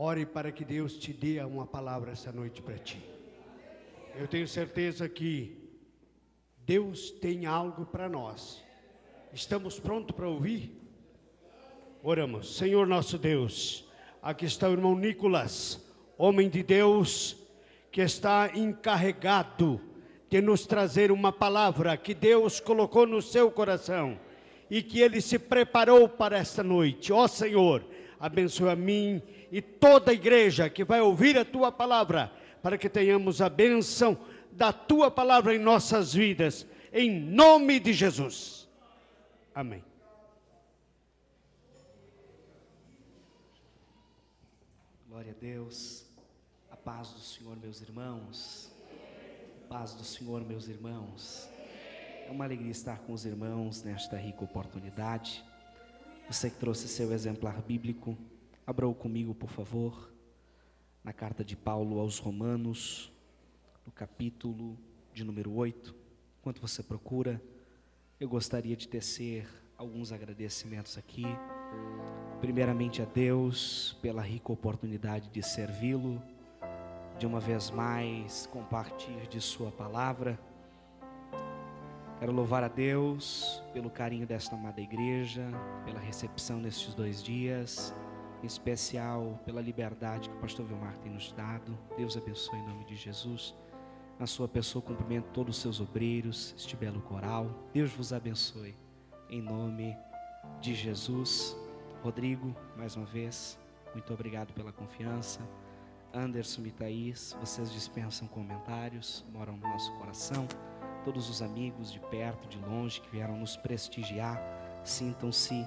Ore para que Deus te dê uma palavra essa noite para ti. Eu tenho certeza que Deus tem algo para nós. Estamos prontos para ouvir? Oramos. Senhor nosso Deus, aqui está o irmão Nicolas, homem de Deus, que está encarregado de nos trazer uma palavra que Deus colocou no seu coração e que ele se preparou para esta noite. Ó Senhor, abençoe a mim e toda a igreja que vai ouvir a tua palavra, para que tenhamos a bênção da tua palavra em nossas vidas, em nome de Jesus. Amém. Glória a Deus. A paz do Senhor, meus irmãos. A paz do Senhor, meus irmãos. É uma alegria estar com os irmãos nesta rica oportunidade. Você que trouxe seu exemplar bíblico, abra-o comigo, por favor, na carta de Paulo aos Romanos, no capítulo de número 8. Enquanto você procura, eu gostaria de tecer alguns agradecimentos aqui. Primeiramente a Deus pela rica oportunidade de servi-lo, de uma vez mais compartilhar de sua palavra. Quero louvar a Deus pelo carinho desta amada igreja, pela recepção nestes 2 dias, em especial pela liberdade que o pastor Vilmar tem nos dado. Deus abençoe em nome de Jesus. Na sua pessoa, cumprimento todos os seus obreiros, este belo coral. Deus vos abençoe em nome de Jesus. Rodrigo, mais uma vez, muito obrigado pela confiança. Anderson e Thaís, vocês dispensam comentários, moram no nosso coração. Todos os amigos de perto, de longe, que vieram nos prestigiar, sintam-se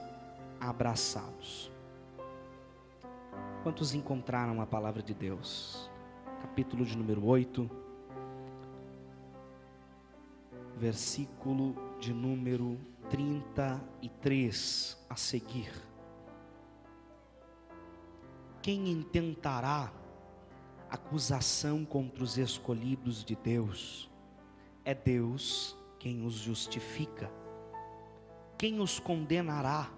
abraçados. Quantos encontraram a palavra de Deus? Capítulo de número 8, versículo de número 33 a seguir. Quem intentará acusação contra os escolhidos de Deus? É Deus quem os justifica. Quem os condenará?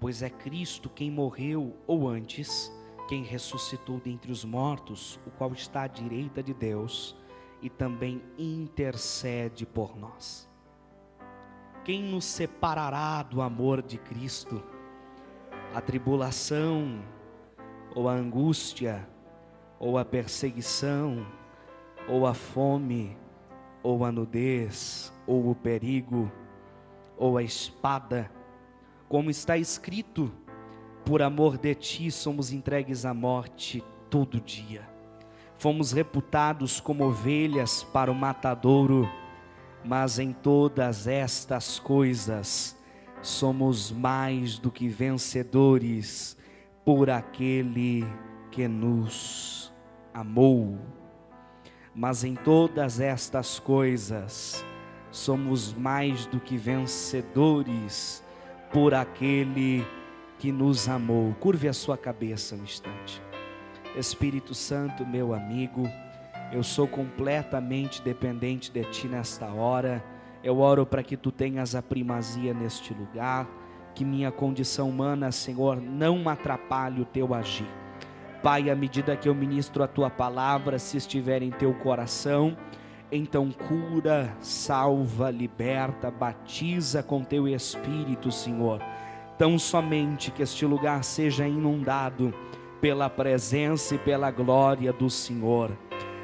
Pois é Cristo quem morreu, ou antes, quem ressuscitou dentre os mortos, o qual está à direita de Deus e também intercede por nós. Quem nos separará do amor de Cristo? A tribulação, ou a angústia, ou a perseguição, ou a fome, ou a nudez, ou o perigo, ou a espada? Como está escrito: por amor de ti somos entregues à morte todo dia. Fomos reputados como ovelhas para o matadouro, mas em todas estas coisas somos mais do que vencedores por aquele que nos amou. Mas em todas estas coisas somos mais do que vencedores por aquele que nos amou. Curve a sua cabeça um instante. Espírito Santo, meu amigo, eu sou completamente dependente de ti nesta hora. Eu oro para que tu tenhas a primazia neste lugar, que minha condição humana, Senhor, não atrapalhe o teu agir. Pai, à medida que eu ministro a tua palavra, se estiver em teu coração, então cura, salva, liberta, batiza com teu Espírito, Senhor. Tão somente que este lugar seja inundado pela presença e pela glória do Senhor.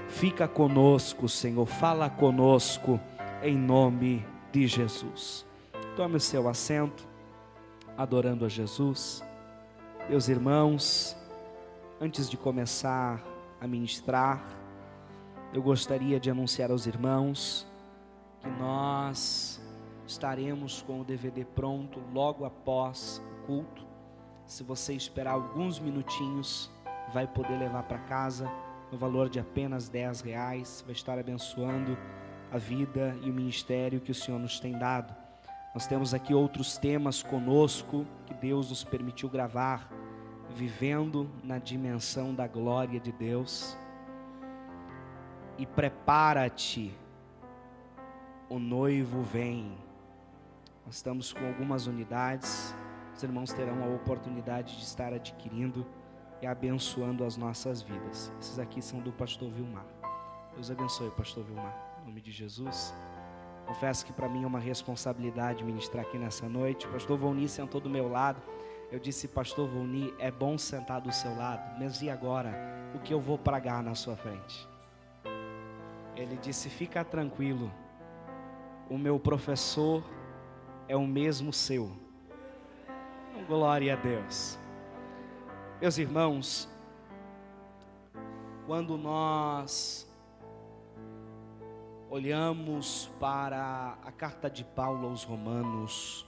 Fica conosco, Senhor, fala conosco, em nome de Jesus. Tome o seu assento, adorando a Jesus. Meus irmãos, antes de começar a ministrar, eu gostaria de anunciar aos irmãos que nós estaremos com o DVD pronto logo após o culto. Se você esperar alguns minutinhos, vai poder levar para casa no valor de apenas R$10. Vai estar abençoando a vida e o ministério que o Senhor nos tem dado. Nós temos aqui outros temas conosco que Deus nos permitiu gravar, vivendo na dimensão da glória de Deus. E prepara-te, o noivo vem. Nós estamos com algumas unidades, os irmãos terão a oportunidade de estar adquirindo. e abençoando as nossas vidas. Esses aqui são do pastor Vilmar. Deus abençoe, pastor Vilmar, em nome de Jesus. Confesso que para mim é uma responsabilidade ministrar aqui nessa noite. O pastor Volni sentou do meu lado. Eu disse, pastor Volni, é bom sentar do seu lado, mas e agora? O que eu vou pregar na sua frente? Ele disse, fica tranquilo, o meu professor é o mesmo seu. Glória a Deus. Meus irmãos, quando nós olhamos para a carta de Paulo aos Romanos,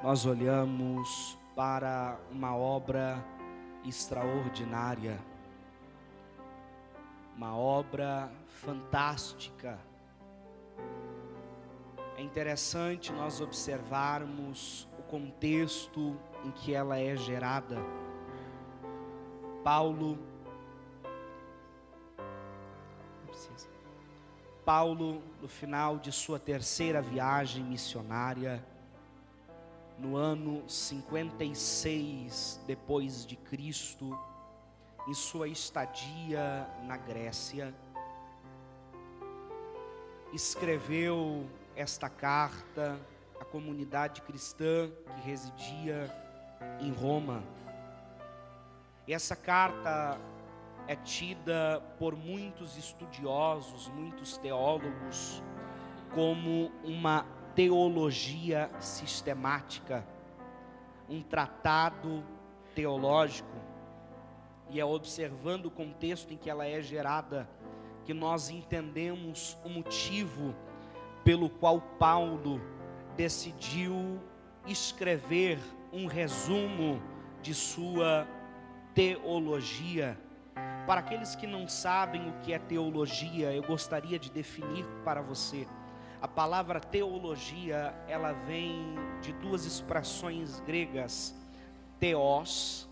nós olhamos para uma obra extraordinária, uma obra fantástica. É interessante nós observarmos o contexto em que ela é gerada. Paulo, no final de sua terceira viagem missionária, no ano 56 depois de Cristo, em sua estadia na Grécia, escreveu esta carta à comunidade cristã que residia em Roma. E essa carta é tida por muitos estudiosos, muitos teólogos, como uma teologia sistemática, um tratado teológico. E é observando o contexto em que ela é gerada que nós entendemos o motivo pelo qual Paulo decidiu escrever um resumo de sua teologia. Para aqueles que não sabem o que é teologia, eu gostaria de definir para você. A palavra teologia, ela vem de duas expressões gregas, theos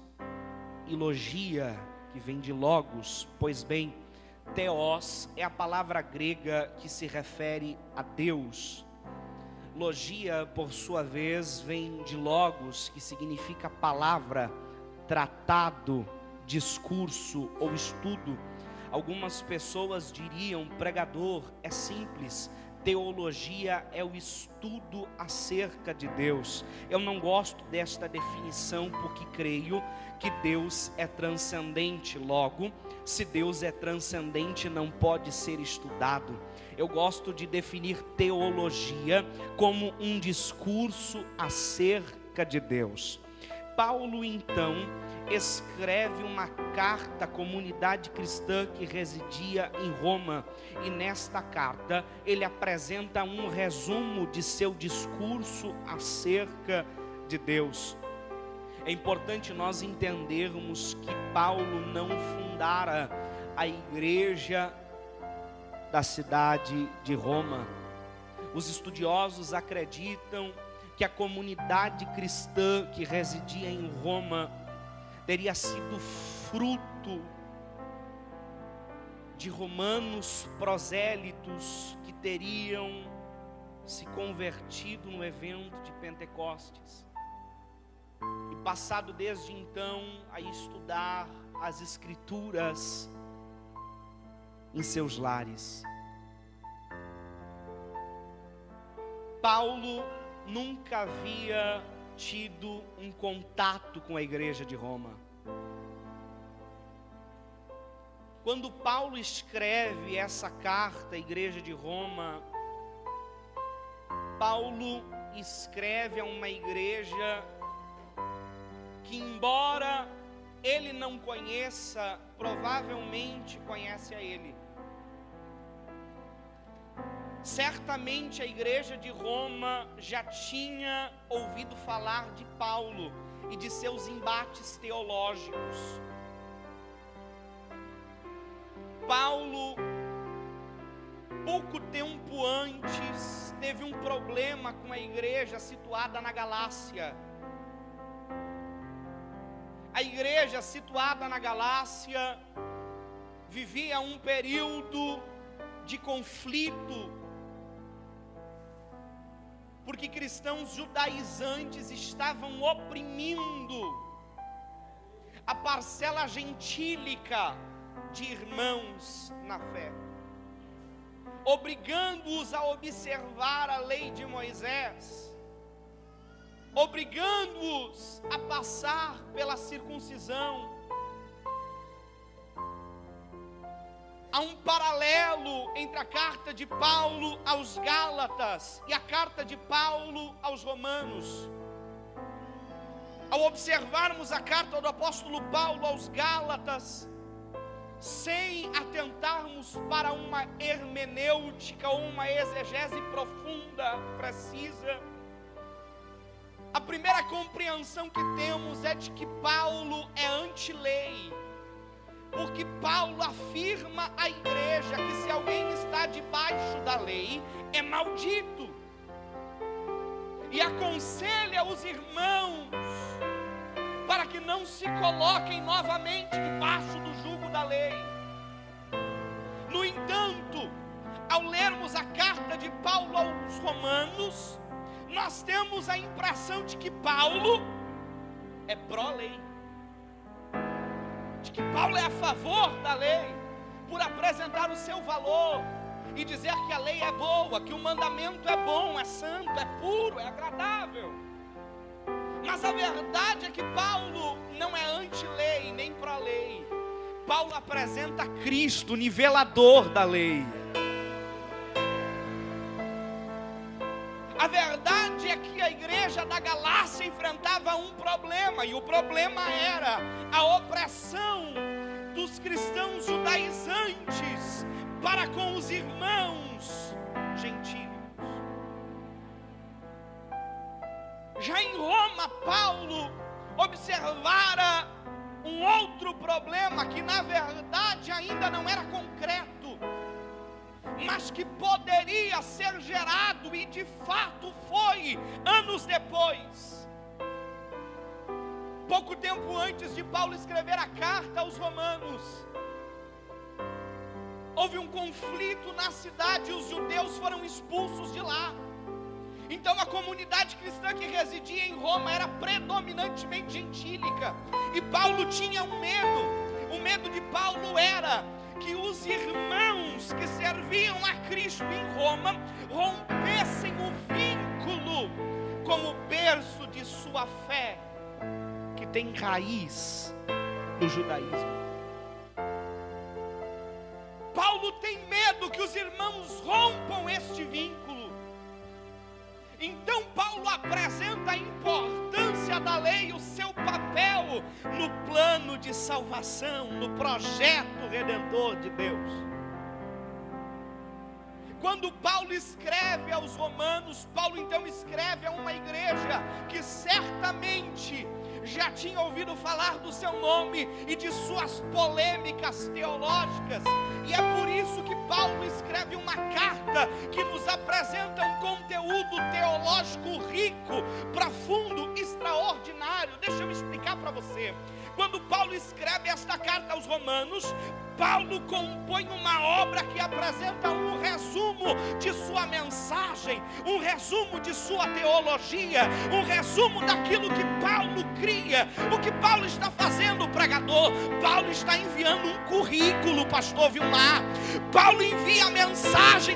e logia, que vem de logos. Pois bem, theos é a palavra grega que se refere a Deus. Logia, por sua vez, vem de logos, que significa palavra, tratado, discurso ou estudo. Algumas pessoas diriam, pregador, é simples. Teologia é o estudo acerca de Deus. Eu não gosto desta definição porque creio que Deus é transcendente. Logo, se Deus é transcendente, não pode ser estudado. Eu gosto de definir teologia como um discurso acerca de Deus. Paulo, então, escreve uma carta à comunidade cristã que residia em Roma, e nesta carta ele apresenta um resumo de seu discurso acerca de Deus. É importante nós entendermos que Paulo não fundara a igreja da cidade de Roma. Os estudiosos acreditam que a comunidade cristã que residia em Roma teria sido fruto de romanos prosélitos que teriam se convertido no evento de Pentecostes e passado desde então a estudar as Escrituras em seus lares. Paulo nunca havia tido um contato com a igreja de Roma. Quando Paulo escreve essa carta à igreja de Roma, Paulo escreve a uma igreja que, embora ele não conheça, provavelmente conhece a ele. Certamente a igreja de Roma já tinha ouvido falar de Paulo e de seus embates teológicos. Paulo, pouco tempo antes, teve um problema com a igreja situada na Galácia. A igreja situada na Galácia vivia um período de conflito, porque cristãos judaizantes estavam oprimindo a parcela gentílica de irmãos na fé, obrigando-os a observar a lei de Moisés, obrigando-os a passar pela circuncisão. Há um paralelo entre a carta de Paulo aos Gálatas e a carta de Paulo aos Romanos. Ao observarmos a carta do apóstolo Paulo aos Gálatas, sem atentarmos para uma hermenêutica ou uma exegese profunda, precisa, a primeira compreensão que temos é de que Paulo é anti-lei, porque Paulo afirma à igreja que se alguém está debaixo da lei, é maldito, e aconselha os irmãos para que não se coloquem novamente debaixo do jugo da lei. No entanto, ao lermos a carta de Paulo aos Romanos, nós temos a impressão de que Paulo é pró-lei, de que Paulo é a favor da lei, por apresentar o seu valor e dizer que a lei é boa, que o mandamento é bom, é santo, é puro, é agradável. Mas a verdade é que Paulo não é anti-lei, nem pró-lei. Paulo apresenta Cristo, nivelador da lei. A verdade é que a igreja da Galácia enfrentava um problema, e o problema era a opressão dos cristãos judaizantes para com os irmãos gentios. Já em Roma, Paulo observara um outro problema que na verdade ainda não era concreto, mas que poderia ser gerado, e de fato foi, anos depois. Pouco tempo antes de Paulo escrever a carta aos Romanos, houve um conflito na cidade e os judeus foram expulsos de lá. Então a comunidade cristã que residia em Roma era predominantemente gentílica, e Paulo tinha um medo. O medo de Paulo era que os irmãos que serviam a Cristo em Roma rompessem o vínculo com o berço de sua fé, que tem raiz no judaísmo. Paulo tem medo que os irmãos rompam este vínculo. Então Paulo apresenta a importância da lei, o seu papel no plano de salvação, no projeto redentor de Deus. Quando Paulo escreve aos Romanos, Paulo então escreve a uma igreja que certamente já tinha ouvido falar do seu nome e de suas polêmicas teológicas, e é por isso que Paulo escreve uma carta que nos apresenta um conteúdo teológico rico, profundo, extraordinário. Deixa eu explicar para você. Quando Paulo escreve esta carta aos Romanos, Paulo compõe uma obra que apresenta um resumo de sua mensagem, um resumo de sua teologia, um resumo daquilo que Paulo cria. O que Paulo está fazendo, pregador? Paulo está enviando um currículo, pastor Vilmar. Paulo envia a mensagem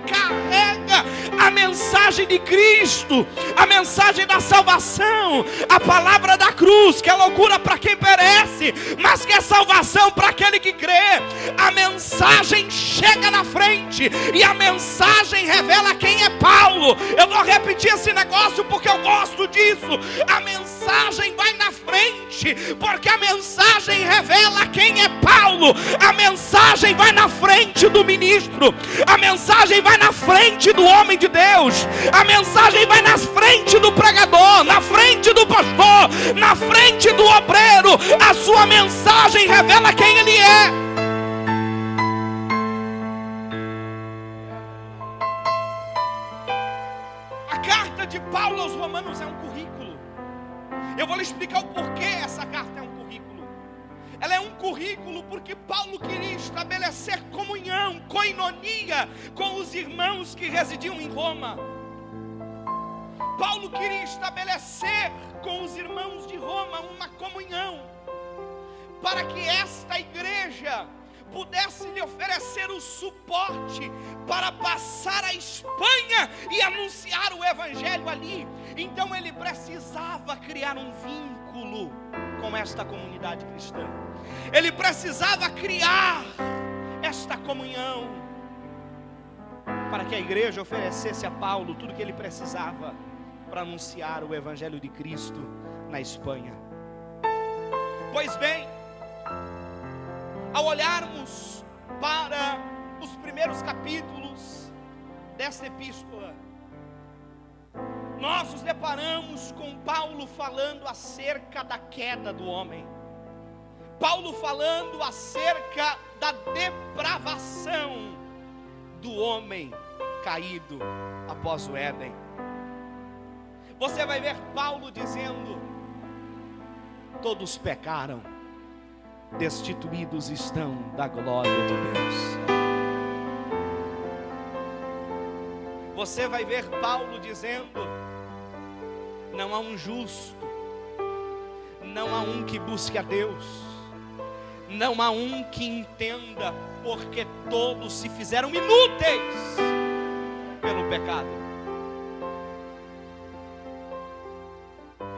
carrega a mensagem de Cristo, a mensagem da salvação, a palavra da cruz, que é loucura para quem perece, mas que é salvação para aquele que crê. A mensagem chega na frente e a mensagem revela quem é Paulo. Eu vou repetir esse negócio porque eu gosto disso. A mensagem vai na frente porque a mensagem revela quem é Paulo. A mensagem vai na frente do ministro, a mensagem vai na frente do homem de Deus, a mensagem vai na frente do pregador, na frente do pastor, na frente do obreiro. A sua mensagem revela quem ele é. A carta de Paulo aos Romanos é um currículo. Eu vou lhe explicar o porquê essa carta é um currículo. Ela é um currículo porque Paulo queria estabelecer comunhão, koinonia com os irmãos que residiam em Roma. Paulo queria estabelecer com os irmãos de Roma uma comunhão, para que esta igreja pudesse lhe oferecer o suporte para passar a Espanha e anunciar o evangelho ali. Então ele precisava criar um vínculo com esta comunidade cristã. Ele precisava criar esta comunhão para que a igreja oferecesse a Paulo tudo que ele precisava para anunciar o evangelho de Cristo na Espanha. Pois bem, ao olharmos para os primeiros capítulos desta epístola, nós nos deparamos com Paulo falando acerca da queda do homem, Paulo falando acerca da depravação do homem caído após o Éden. Você vai ver Paulo dizendo: todos pecaram, destituídos estão da glória de Deus. Você vai ver Paulo dizendo: não há um justo, não há um que busque a Deus, não há um que entenda, porque todos se fizeram inúteis pelo pecado.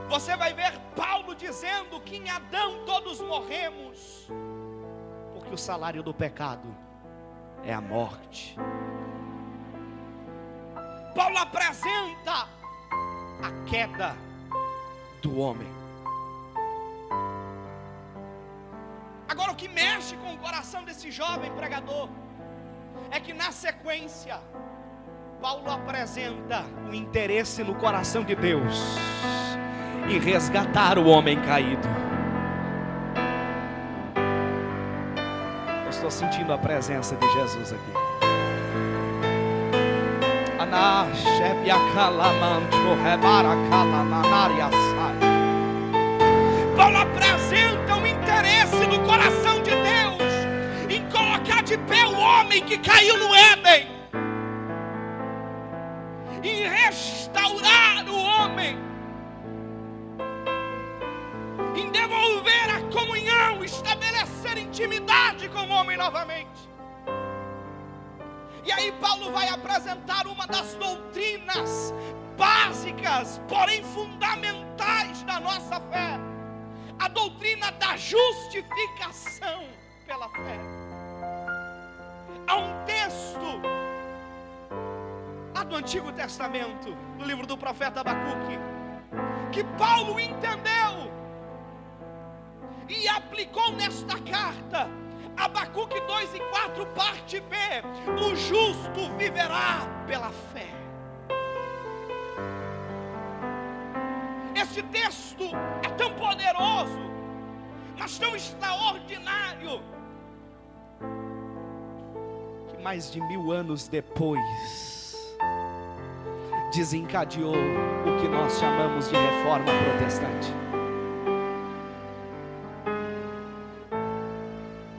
Você vai ver Paulo dizendo que em Adão todos morremos, porque o salário do pecado é a morte. Paulo apresenta a queda do homem. Agora, o que mexe com o coração desse jovem pregador é que na sequência Paulo apresenta o interesse no coração de Deus e resgatar o homem caído. Eu estou sentindo a presença de Jesus aqui. Paulo apresenta o interesse no coração de Deus em colocar de pé o homem que caiu no Éden, em restaurar o homem, em devolver a comunhão, estabelecer intimidade com o homem novamente. E aí Paulo vai apresentar uma das doutrinas básicas, porém fundamentais da nossa fé, a doutrina da justificação pela fé. Há um texto lá do Antigo Testamento, no livro do profeta Abacuque, que Paulo entendeu e aplicou nesta carta. Abacuque 2:4, parte B: o justo viverá pela fé. Este texto é tão poderoso, mas tão extraordinário, que mais de 1000 anos depois desencadeou o que nós chamamos de reforma protestante.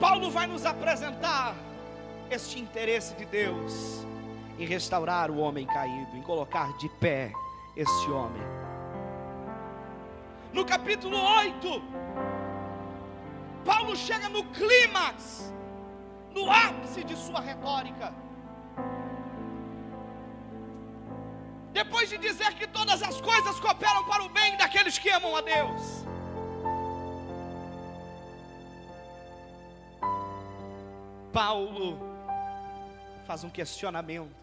Paulo vai nos apresentar este interesse de Deus em restaurar o homem caído, em colocar de pé este homem. No capítulo 8, Paulo chega no clímax, no ápice de sua retórica. Depois de dizer que todas as coisas cooperam para o bem daqueles que amam a Deus, Paulo faz um questionamento.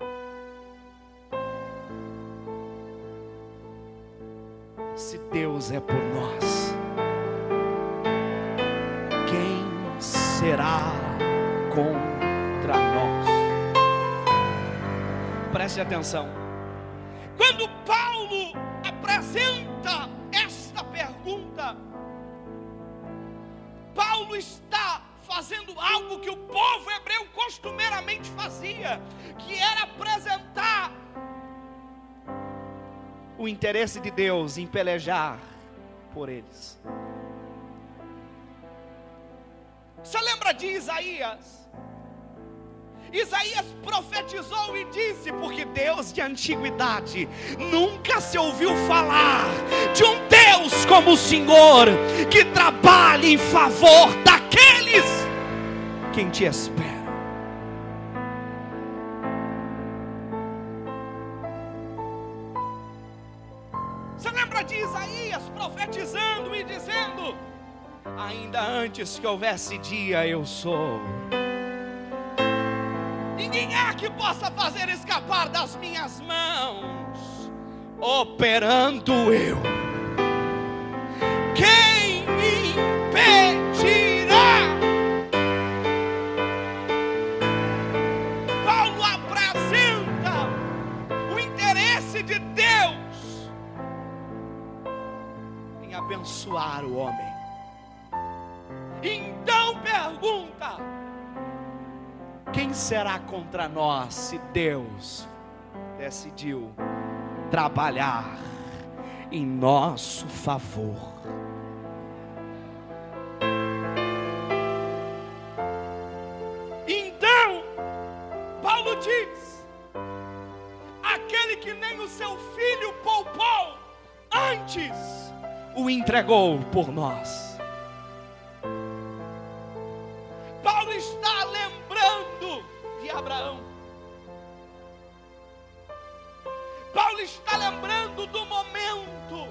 Se Deus é por nós, quem será contra nós? Preste atenção. Quando Paulo apresenta esta pergunta, Paulo está fazendo algo que o povo hebreu costumeiramente fazia, que era apresentar o interesse de Deus em pelejar por eles. Você lembra de Isaías? Isaías profetizou e disse: porque Deus de antiguidade nunca se ouviu falar de um Deus como o Senhor, que trabalha em favor daqueles quem te espera. Você lembra de Isaías profetizando e dizendo: ainda antes que houvesse dia, eu sou. Ninguém há que possa fazer escapar das minhas mãos, operando eu. Quem me impedirá? Paulo apresenta o interesse de Deus em abençoar o homem. Então pergunta: quem será contra nós se Deus decidiu trabalhar em nosso favor? Então, Paulo diz: aquele que nem o seu filho poupou, antes o entregou por nós. Paulo está lembrando de Abraão. Paulo está lembrando do momento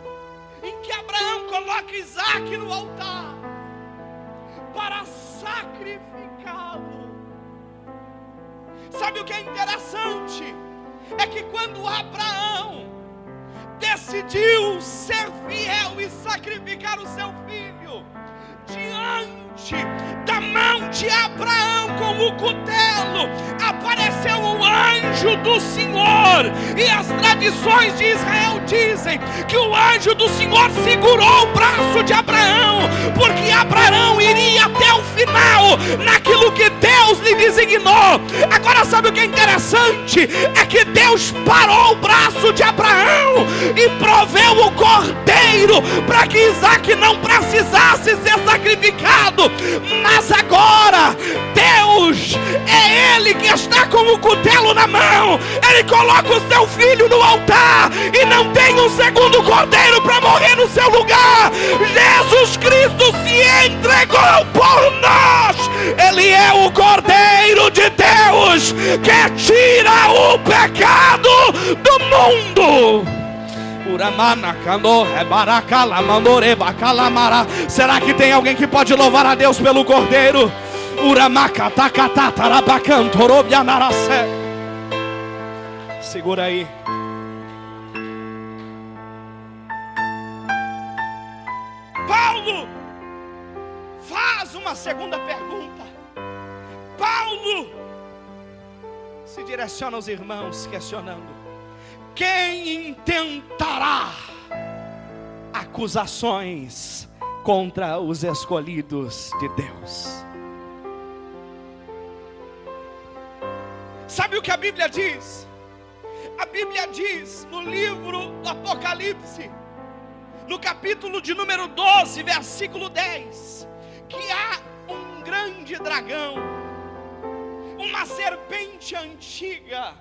em que Abraão coloca Isaac no altar para sacrificá-lo. Sabe o que é interessante? É que quando Abraão decidiu ser fiel e sacrificar o seu filho, diante da mão de Abraão com o cutelo apareceu o anjo do Senhor. E as tradições de Israel dizem que o anjo do Senhor segurou o braço de Abraão, porque Abraão iria até o final naquilo que Deus lhe designou. Agora sabe o que é interessante? É que Deus parou o braço de Abraão e proveu o cordeiro para que Isaac não precisasse ser sacrificado. Mas agora Deus é Ele que está com o cutelo na mão. Ele coloca o seu filho no altar e não tem um segundo cordeiro para morrer no seu lugar. Jesus Cristo se entregou por nós. Ele é o Cordeiro de Deus que tira o pecado do mundo. Será que tem alguém que pode louvar a Deus pelo Cordeiro? Segura aí. Paulo faz uma segunda pergunta. Paulo se direciona aos irmãos questionando: quem intentará acusações contra os escolhidos de Deus? Sabe o que a Bíblia diz? A Bíblia diz no livro do Apocalipse, no capítulo de número 12, versículo 10, que há um grande dragão, uma serpente antiga,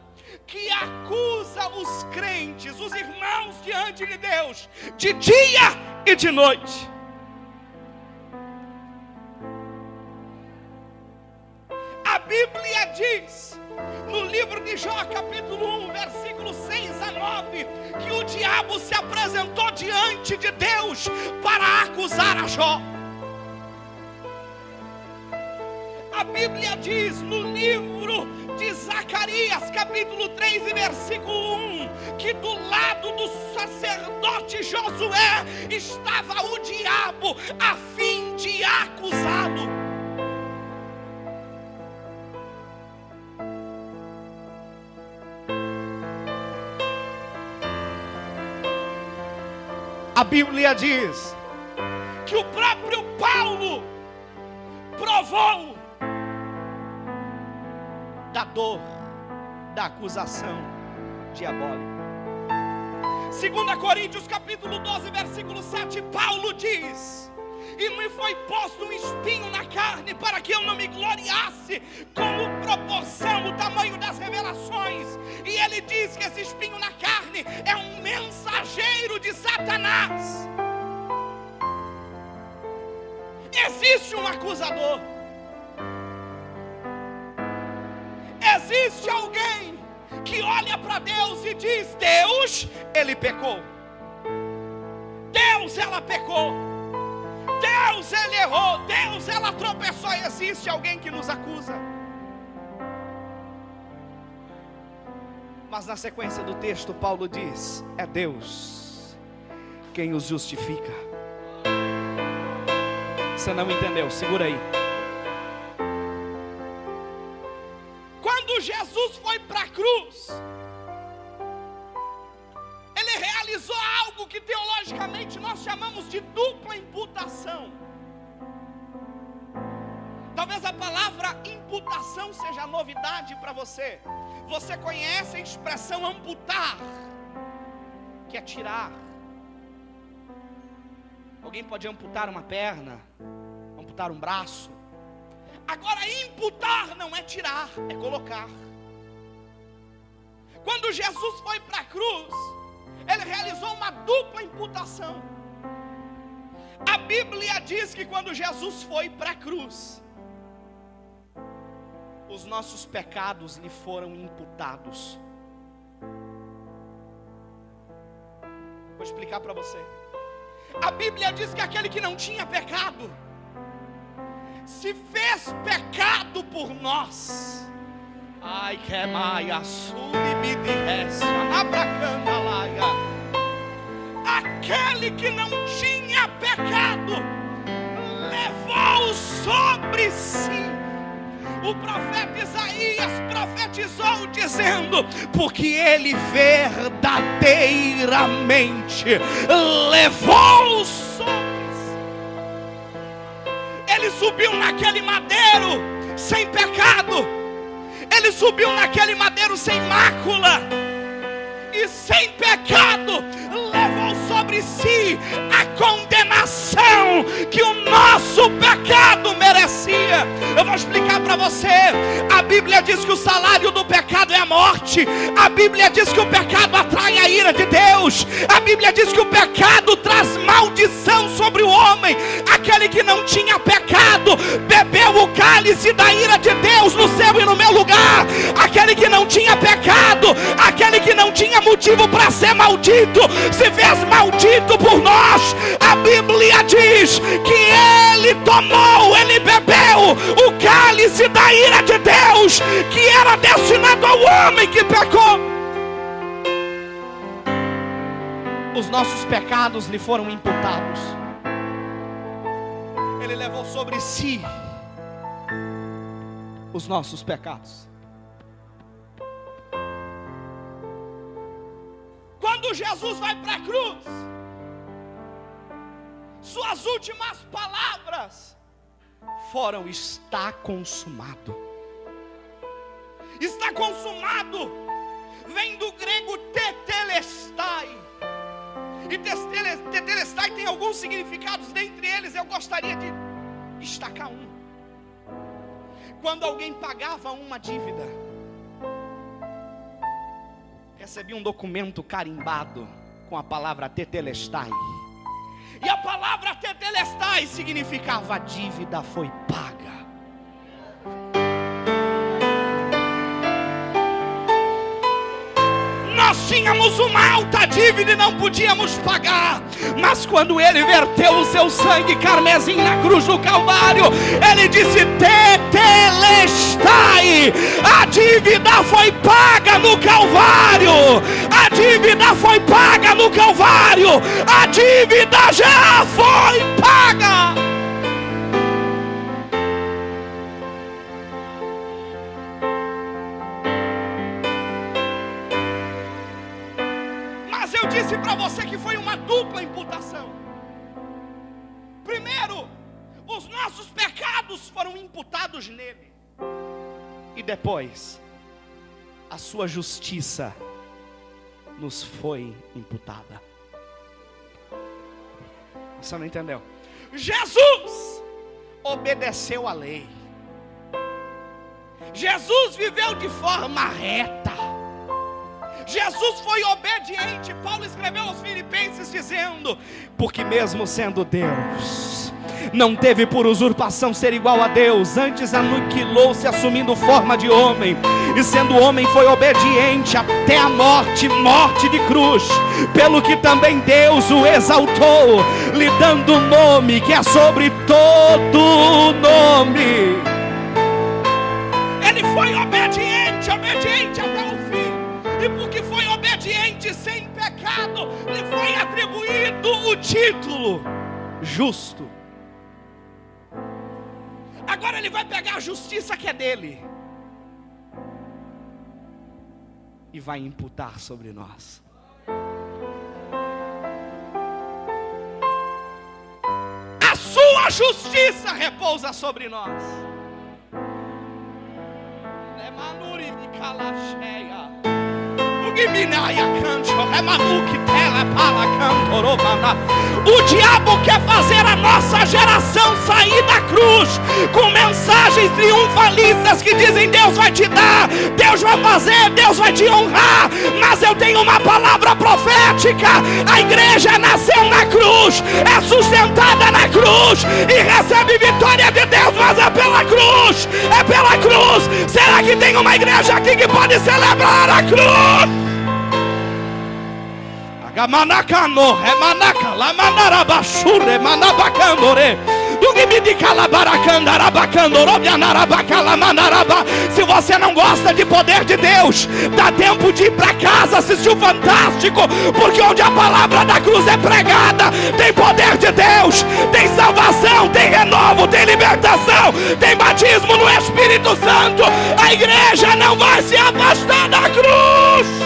que acusa os crentes, os irmãos diante de Deus, de dia e de noite. A Bíblia diz, no livro de Jó, capítulo 1, versículo 6 a 9, que o diabo se apresentou diante de Deus para acusar a Jó. A Bíblia diz no livro de Zacarias, capítulo 3 e versículo 1, que do lado do sacerdote Josué estava o diabo a fim de acusá-lo. A Bíblia diz que o próprio Paulo provou da dor, da acusação diabólica. 2 Coríntios capítulo 12, versículo 7, Paulo diz: e me foi posto um espinho na carne, para que eu não me gloriasse como proporção diz que esse espinho na carne é um mensageiro de Satanás. Existe um acusador. Existe alguém que olha para Deus e diz: Deus, ele pecou. Deus, ela pecou. Deus, ele errou. Deus, ela tropeçou. Existe alguém que nos acusa. Mas na sequência do texto, Paulo diz: é Deus quem os justifica. Você não entendeu? Segura aí. Quando Jesus foi para a cruz, ele realizou algo que teologicamente nós chamamos de dupla imputação. Talvez a palavra imputação seja novidade para você. Você conhece a expressão amputar, que é tirar. Alguém pode amputar uma perna, amputar um braço. Agora, imputar não é tirar, é colocar. Quando Jesus foi para a cruz, ele realizou uma dupla imputação. A Bíblia diz que quando Jesus foi para a cruz, os nossos pecados lhe foram imputados. Vou explicar para você. A Bíblia diz que aquele que não tinha pecado se fez pecado por nós. Ai, que maia, suribidihessa, nabracandalaia. Aquele que não tinha pecado levou sobre si. O profeta Isaías profetizou dizendo: porque ele verdadeiramente levou sobre si. Ele subiu naquele madeiro sem pecado. Ele subiu naquele madeiro sem mácula e sem pecado. Levou sobre si a condenação que o nosso pecado merecia. Eu vou explicar para você. A Bíblia diz que o salário do pecado é a morte. A Bíblia diz que o pecado atrai a ira de Deus. A Bíblia diz que o pecado traz maldição sobre o homem. Aquele que não tinha pecado bebeu o cálice da ira de Deus no seu e no meu lugar. Aquele que não tinha pecado, aquele que não tinha motivo para ser maldito, se fez maldito por nós. A Bíblia diz que ele tomou, ele bebeu o cálice da ira de Deus, que era destinado ao homem que pecou. Os nossos pecados lhe foram imputados. Ele levou sobre si os nossos pecados. Quando Jesus vai para a cruz, suas últimas palavras foram: está consumado. Está consumado vem do grego tetelestai. E tetelestai tem alguns significados. Dentre eles eu gostaria de destacar um. Quando alguém pagava uma dívida, recebia um documento carimbado com a palavra tetelestai. E a palavra tetelestai significava: a dívida foi paga. Nós tínhamos uma alta dívida e não podíamos pagar. Mas quando ele verteu o seu sangue carmesim na cruz do Calvário, ele disse: tetelestai. A dívida foi paga no Calvário. A dívida foi paga no Calvário. A dívida já foi paga. Eu disse para você que foi uma dupla imputação. Primeiro, os nossos pecados foram imputados nele. E depois, a sua justiça nos foi imputada. Você não entendeu? Jesus obedeceu à lei. Jesus viveu de forma reta. Jesus foi obediente. Paulo escreveu aos Filipenses dizendo: porque mesmo sendo Deus, não teve por usurpação ser igual a Deus, antes aniquilou-se, assumindo forma de homem, e sendo homem foi obediente até a morte, morte de cruz, pelo que também Deus o exaltou, lhe dando um nome que é sobre todo nome. Ele foi obediente, obediente até o fim, e porque foi obediente sem pecado, lhe foi atribuído o título justo. Agora ele vai pegar a justiça que é dele e vai imputar sobre nós. A sua justiça repousa sobre nós. O diabo quer fazer a nossa geração sair da cruz com mensagens triunfalistas que dizem: Deus vai te dar, Deus vai fazer, Deus vai te honrar. Mas eu tenho uma palavra profética: a igreja nasceu na cruz, é sustentada na cruz e recebe vitória de Deus, mas é pela cruz, é pela cruz. Será que tem uma igreja aqui que pode celebrar a cruz? Gamanakano, remanaka, lamanarabashure, manabacandore. Se você não gosta de poder de Deus, dá tempo de ir para casa assistir o Fantástico, porque onde a palavra da cruz é pregada, tem poder de Deus, tem salvação, tem renovo, tem libertação, tem batismo no Espírito Santo. A igreja não vai se afastar da cruz.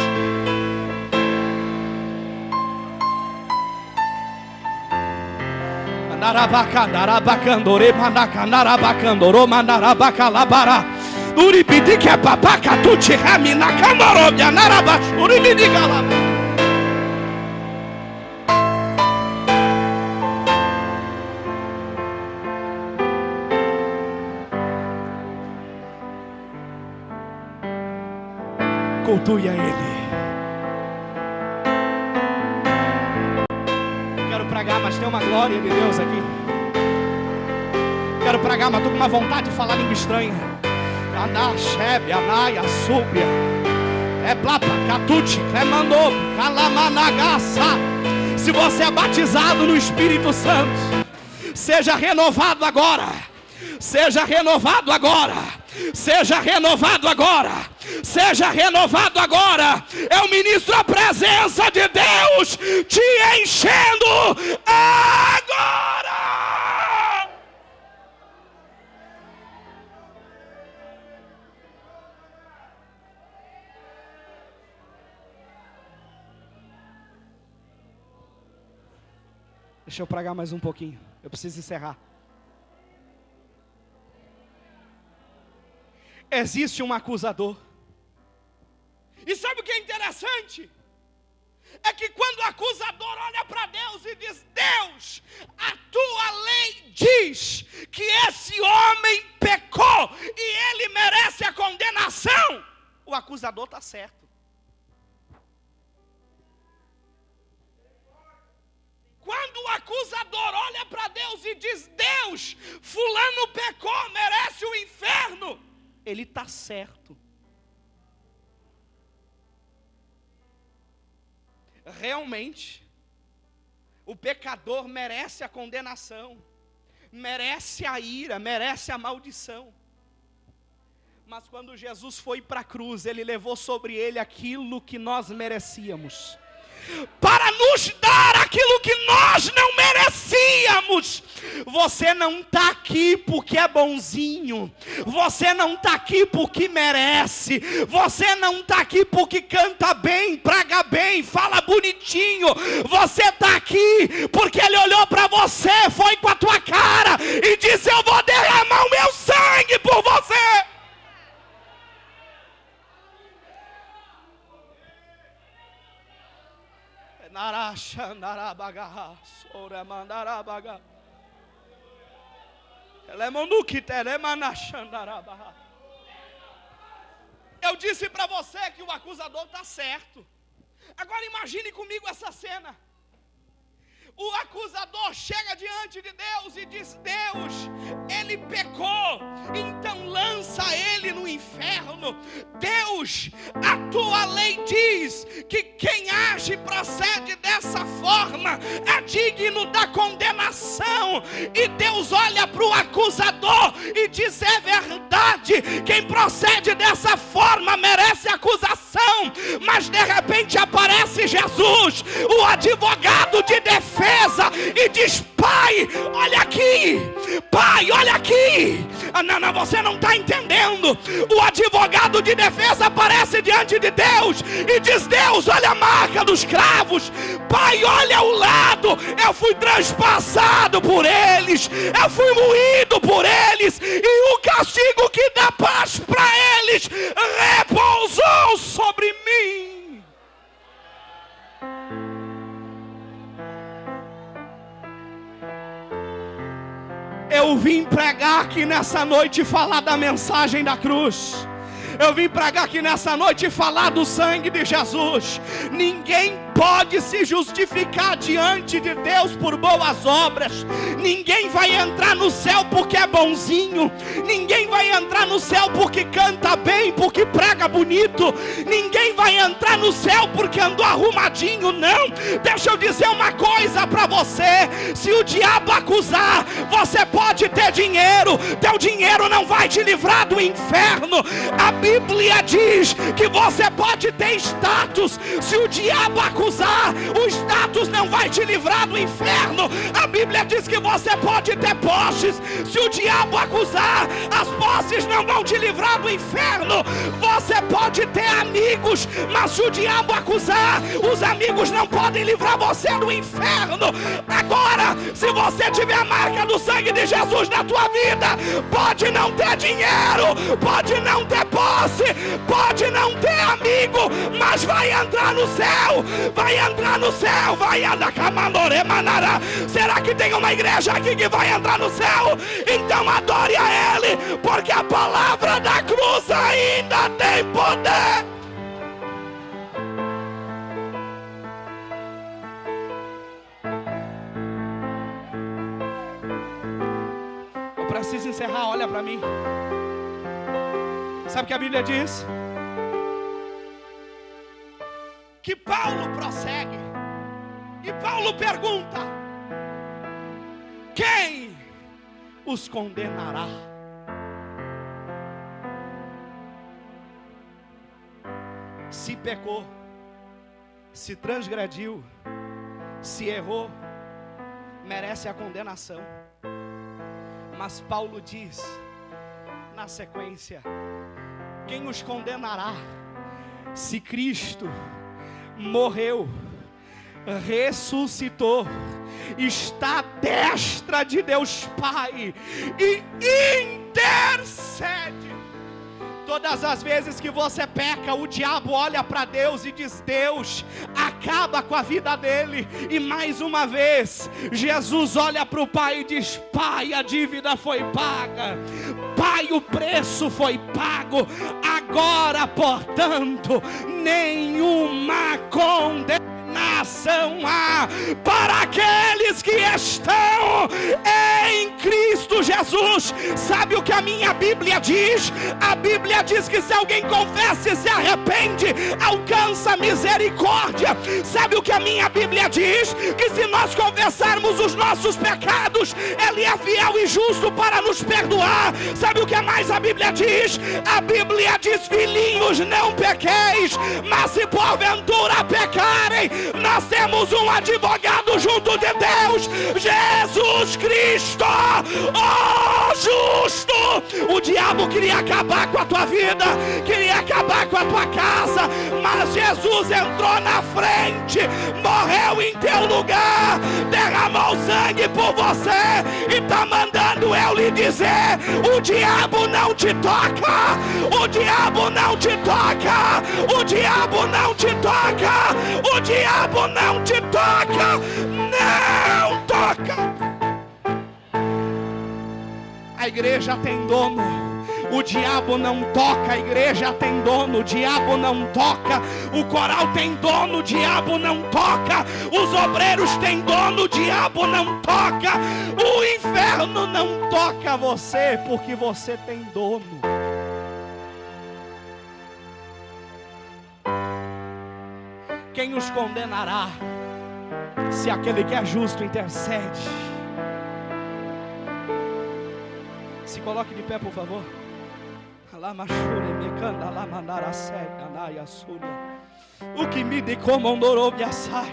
Narabacandore manaka narabacandoro manarabacalabara uribidi que papaca tuti ramina camarobia naraba uribidi galaba. Cultue a Ele. Mas tem uma glória de Deus aqui. Quero pregar, mas estou com uma vontade de falar língua estranha. Anachebe, anaia, súbia. É plapa, catuti, cremanob, calamanagaça. Se você é batizado no Espírito Santo, seja renovado agora. Seja renovado agora. Seja renovado agora. Seja renovado agora. Eu ministro a presença de Deus te enchendo agora. Deixa eu pregar mais um pouquinho. Eu preciso encerrar. Existe um acusador. E sabe o que é interessante? É que quando o acusador olha para Deus e diz: Deus, a tua lei diz que esse homem pecou e ele merece a condenação, o acusador está certo. Quando o acusador olha para Deus e diz: Deus, fulano pecou, merece o inferno, ele está certo. Realmente, o pecador merece a condenação, merece a ira, merece a maldição. Mas quando Jesus foi para a cruz, Ele levou sobre Ele aquilo que nós merecíamos, para nos dar aquilo que nós não merecíamos. Você não está aqui porque é bonzinho, você não está aqui porque merece, você não está aqui porque canta bem, prega bem, fala bonitinho. Você está aqui porque Ele olhou para você, foi com a tua cara e disse: eu vou derramar o meu sangue por você. Eu disse para você que o acusador está certo. Agora imagine comigo essa cena. O acusador chega diante de Deus e diz: Deus, ele pecou, então lança ele no inferno. Deus, a tua lei diz que quem age e procede dessa forma é digno da condenação. E Deus olha para o acusador e diz: é verdade, quem procede dessa forma merece acusação. Mas de repente aparece Jesus, o advogado de defesa, e diz: Pai, olha aqui, Pai, olha aqui. Não, você não está entendendo. O advogado de defesa aparece diante de Deus e diz: Deus, olha a marca dos cravos. Pai, olha o lado, eu fui transpassado por eles, eu fui moído por eles, e o castigo que dá paz para eles repousou sobre mim. Eu vim pregar aqui nessa noite e falar da mensagem da cruz. Eu vim pregar aqui nessa noite e falar do sangue de Jesus. Ninguém pode se justificar diante de Deus por boas obras. Ninguém vai entrar no céu porque é bonzinho. Ninguém vai entrar no céu porque canta bem, porque prega bonito. Ninguém vai entrar no céu porque andou arrumadinho, não. Deixa eu dizer uma coisa para você. Se o diabo acusar, você pode ter dinheiro. Teu dinheiro não vai te livrar do inferno. A Bíblia diz que você pode ter status. Se o diabo acusar, o status não vai te livrar do inferno. A Bíblia diz que você pode ter posses. Se o diabo acusar, as posses não vão te livrar do inferno. Você pode ter amigos, mas se o diabo acusar, os amigos não podem livrar você do inferno. Agora, se você tiver a marca do sangue de Jesus na tua vida, pode não ter dinheiro, pode não ter posse, pode não ter amigo, mas vai entrar no céu, vai entrar no céu, vai andar com a mandore manara. Será que tem uma igreja aqui que vai entrar no céu? Então adore a Ele, porque a palavra da cruz ainda tem poder. Eu preciso encerrar, olha para mim. Sabe o que a Bíblia diz? Que Paulo prossegue e Paulo pergunta: quem os condenará? Se pecou, se transgrediu, se errou, merece a condenação. Mas Paulo diz na sequência: quem os condenará? Se Cristo morreu, ressuscitou, está à destra de Deus Pai e intercede. Todas as vezes que você peca, o diabo olha para Deus e diz: Deus, acaba com a vida dele. E mais uma vez, Jesus olha para o Pai e diz: Pai, a dívida foi paga. Pai, o preço foi pago. Agora, portanto, nenhuma condenação há para aqueles que estão em Cristo Jesus. Sabe o que a minha Bíblia diz? A Bíblia diz que se alguém confessa e se arrepende, alcança misericórdia. Sabe o que a minha Bíblia diz? Que se nós confessarmos os nossos pecados, Ele é fiel e justo para nos perdoar. Sabe o que mais a Bíblia diz? A Bíblia diz: filhinhos, não pequeis, mas se porventura pecarem, nós temos um advogado junto de Deus, Jesus Cristo, o justo. O diabo queria acabar com a tua vida, queria acabar com a tua casa, mas Jesus entrou na frente, morreu em teu lugar, derramou sangue por você e está mandando eu lhe dizer: o diabo não te toca, o diabo não te toca, o diabo não te toca, o diabo não te toca, não toca. A igreja tem dono, O diabo não toca, a igreja tem dono, o diabo não toca, o coral tem dono, o diabo não toca, os obreiros têm dono, o diabo não toca, o inferno não toca você, porque você tem dono. Quem os condenará, se aquele que é justo intercede? Se coloque de pé, por favor. O que me de comandou me assai.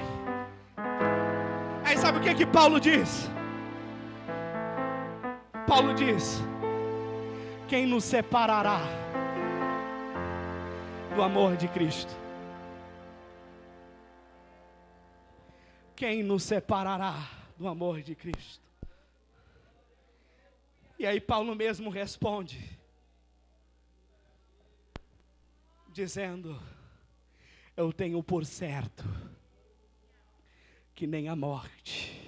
Aí sabe o que Paulo diz? Paulo diz: quem nos separará do amor de Cristo? Quem nos separará do amor de Cristo? E aí Paulo mesmo responde, dizendo: eu tenho por certo que nem a morte,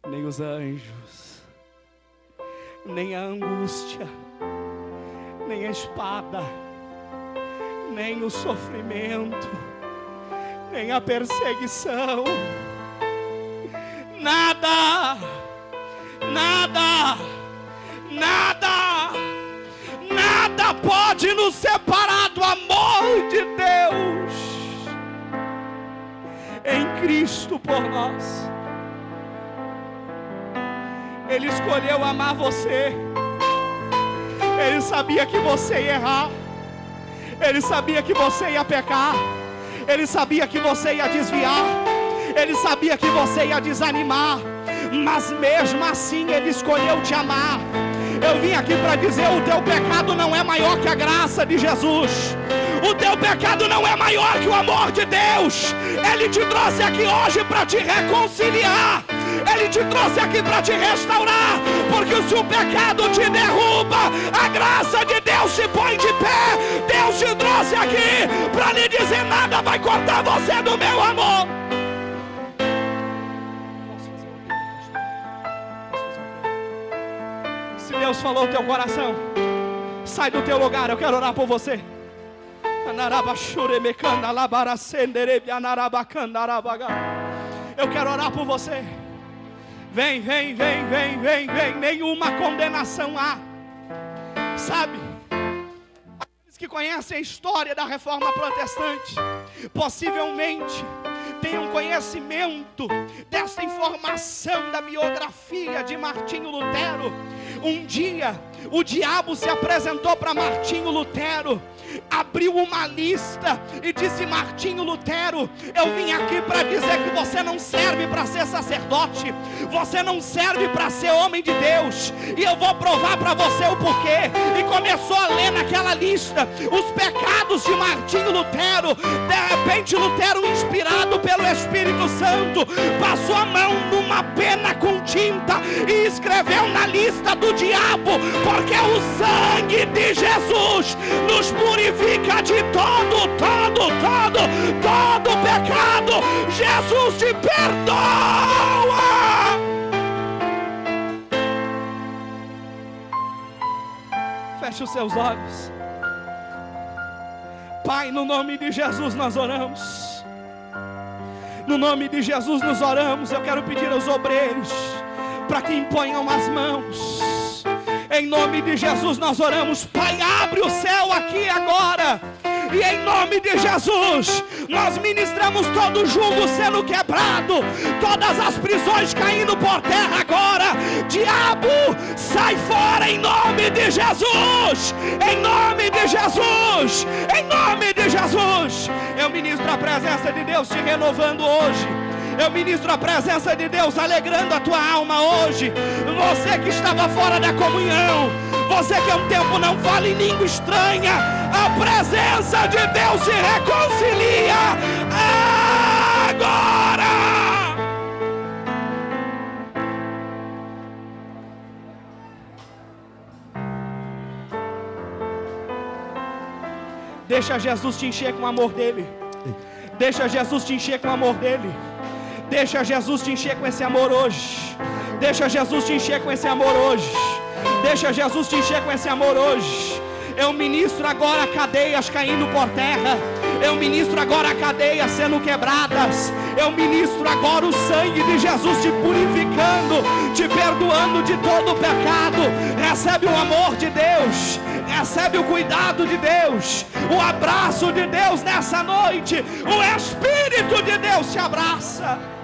nem os anjos, nem a angústia, nem a espada, nem o sofrimento, nem a perseguição, nada, nada, nada, nada pode nos separar do amor de Deus em Cristo por nós. Ele escolheu amar você. Ele sabia que você ia errar. Ele sabia que você ia pecar. Ele sabia que você ia desviar. Ele sabia que você ia desanimar. Mas mesmo assim Ele escolheu te amar. Eu vim aqui para dizer: o teu pecado não é maior que a graça de Jesus. O teu pecado não é maior que o amor de Deus. Ele te trouxe aqui hoje para te reconciliar. Ele te trouxe aqui para te restaurar. Porque se o pecado te derruba, a graça de Deus te põe de pé. Deus te trouxe aqui para lhe dizer: nada vai cortar você do meu amor. Se Deus falou no teu coração, sai do teu lugar, eu quero orar por você. Eu quero orar por você. Vem, vem, vem, vem, vem, vem. Nenhuma condenação há. Sabe, aqueles que conhecem a história da Reforma Protestante possivelmente tenham conhecimento dessa informação da biografia de Martinho Lutero. Um dia o diabo se apresentou para Martinho Lutero, abriu uma lista e disse: Martinho Lutero, eu vim aqui para dizer que você não serve para ser sacerdote, você não serve para ser homem de Deus, e eu vou provar para você o porquê. E começou a ler naquela lista os pecados de Martinho Lutero. De repente Lutero, inspirado pelo Espírito Santo, passou a mão numa pena com tinta e escreveu na lista do diabo, porque o sangue de Jesus nos purifica de todo pecado. Jesus te perdoa. Feche os seus olhos. Pai, no nome de Jesus nós oramos. No nome de Jesus nós oramos. Eu quero pedir aos obreiros para que imponham as mãos. Em nome de Jesus nós oramos. Pai, abre o céu aqui agora. E em nome de Jesus nós ministramos todo jugo sendo quebrado, todas as prisões caindo por terra agora. Diabo, sai fora em nome de Jesus. Em nome de Jesus. Em nome de Jesus. Eu ministro a presença de Deus te renovando hoje. Eu ministro a presença de Deus alegrando a tua alma hoje. Você que estava fora da comunhão, você que há um tempo não fala em língua estranha, a presença de Deus te reconcilia agora. Deixa Jesus te encher com o amor dele. Deixa Jesus te encher com o amor dele. Deixa Jesus te encher com esse amor hoje. Deixa Jesus te encher com esse amor hoje. Deixa Jesus te encher com esse amor hoje. Eu ministro agora cadeias caindo por terra. Eu ministro agora cadeias sendo quebradas. Eu ministro agora o sangue de Jesus te purificando, te perdoando de todo o pecado. Recebe o amor de Deus, recebe o cuidado de Deus, o abraço de Deus nessa noite. O Espírito de Deus te abraça.